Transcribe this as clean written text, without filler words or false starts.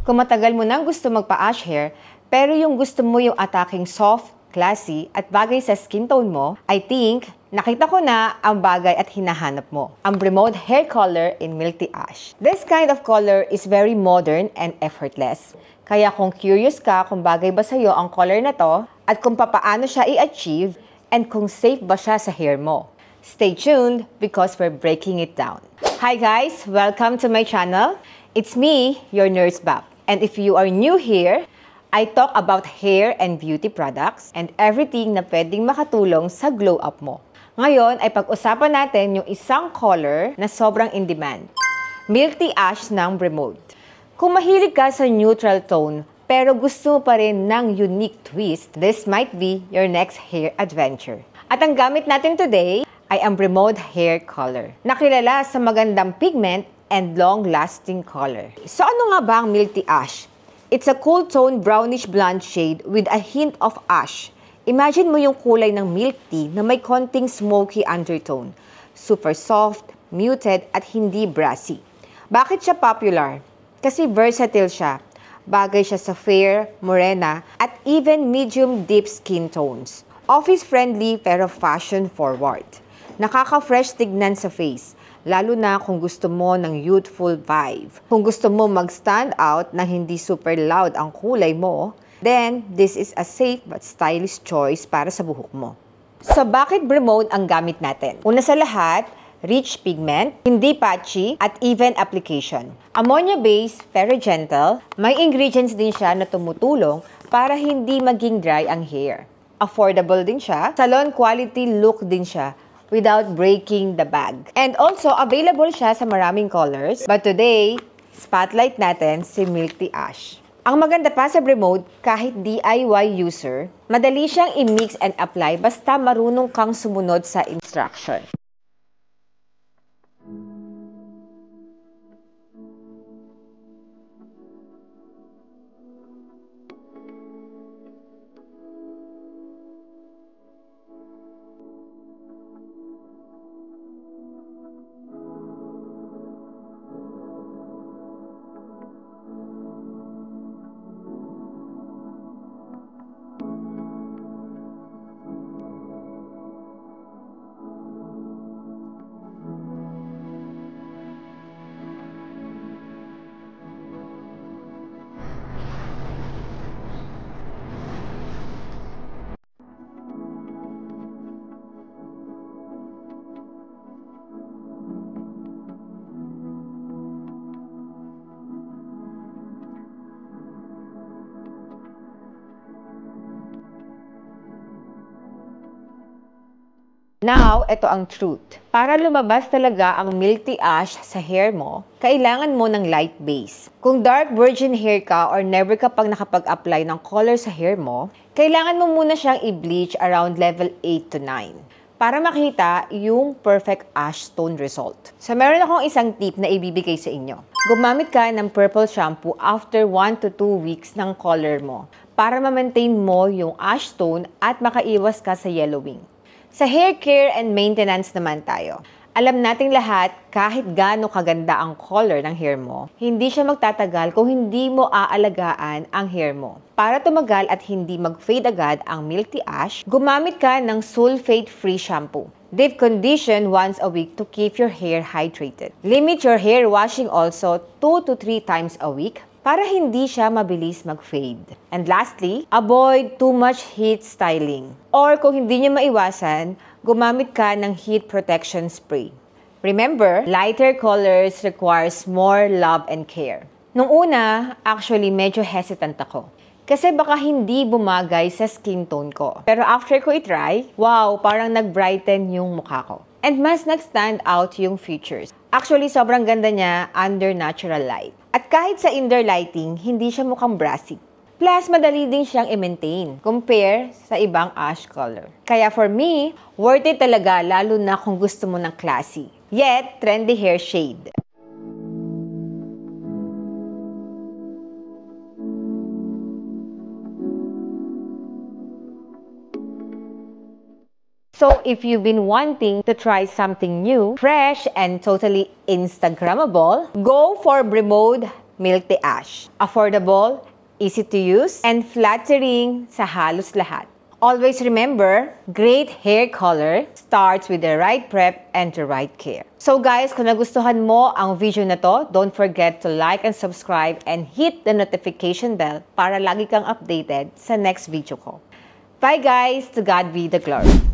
Kung matagal mo nang gusto magpa-ash hair, pero yung gusto mo yung attacking soft, classy, at bagay sa skin tone mo, I think, nakita ko na ang bagay at hinahanap mo. Ang Bremode Hair Color in Milk Tea Ash. This kind of color is very modern and effortless. Kaya kung curious ka kung bagay ba sa'yo ang color na to, at kung papaano siya i-achieve, and kung safe ba siya sa hair mo. Stay tuned because we're breaking it down. Hi guys! Welcome to my channel. It's me, your Nurse Bab. And if you are new here, I talk about hair and beauty products and everything na pwedeng makatulong sa glow up mo. Ngayon ay pag-usapan natin yung isang color na sobrang in demand. Milk Tea Ash ng Bremode. Kung mahilig ka sa neutral tone, pero gusto mo pa rin ng unique twist, this might be your next hair adventure. At ang gamit natin today ay ang Bremode Hair Color, nakilala sa magandang pigment and long-lasting color. So ano nga ba ang Milk Tea Ash? It's a cool tone brownish blonde shade with a hint of ash. Imagine mo yung kulay ng milk tea na may konting smoky undertone. Super soft, muted, at hindi brassy. Bakit siya popular? Kasi versatile siya. Bagay siya sa fair, morena, at even medium deep skin tones. Office-friendly pero fashion-forward. Nakaka-fresh tignan sa face. Lalo na kung gusto mo ng youthful vibe. Kung gusto mo mag-stand out na hindi super loud ang kulay mo, then this is a safe but stylish choice para sa buhok mo. So bakit Bremode ang gamit natin? Una sa lahat, rich pigment, hindi patchy, at even application. Ammonia-based pero gentle, may ingredients din siya na tumutulong para hindi maging dry ang hair. Affordable din siya, salon quality look din siya, without breaking the bag. And also, available siya sa maraming colors. But today, spotlight natin si Milk Tea Ash. Ang maganda pa sa Bremode, kahit DIY user, madali siyang i-mix and apply basta marunong kang sumunod sa instruction. Now, ito ang truth. Para lumabas talaga ang Milk Tea Ash sa hair mo, kailangan mo ng light base. Kung dark virgin hair ka or never ka pang nakapag-apply ng color sa hair mo, kailangan mo muna siyang i-bleach around level 8 to 9 para makita yung perfect ash tone result. So, meron akong isang tip na ibibigay sa inyo. Gumamit ka ng purple shampoo after 1 to 2 weeks ng color mo para ma-maintain mo yung ash tone at makaiwas ka sa yellowing. Sa hair care and maintenance naman tayo. Alam nating lahat, kahit gaano kaganda ang color ng hair mo, hindi siya magtatagal kung hindi mo aalagaan ang hair mo. Para tumagal at hindi mag-fade agad ang Milk Tea Ash, gumamit ka ng sulfate-free shampoo. Deep condition once a week to keep your hair hydrated. Limit your hair washing also 2 to 3 times a week para hindi siya mabilis mag-fade. And lastly, avoid too much heat styling. Or kung hindi niyo maiwasan, gumamit ka ng heat protection spray. Remember, lighter colors requires more love and care. Nung una, actually medyo hesitant ako. Kasi baka hindi bumagay sa skin tone ko. Pero after ko i-try, wow, parang nag-brighten yung mukha ko. And mas nag-stand out yung features. Actually, sobrang ganda niya under natural light. At kahit sa indoor lighting, hindi siya mukhang brassy. Plus, madali din siyang i-maintain compare sa ibang ash color. Kaya for me, worth it talaga lalo na kung gusto mo ng classy, yet trendy hair shade. So if you've been wanting to try something new, fresh, and totally Instagrammable, go for Bremode Milk Tea Ash. Affordable, easy to use, and flattering sa halos lahat. Always remember, great hair color starts with the right prep and the right care. So guys, kung nagustuhan mo ang video na to, don't forget to like and subscribe and hit the notification bell para lagi kang updated sa next video ko. Bye guys! To God be the glory!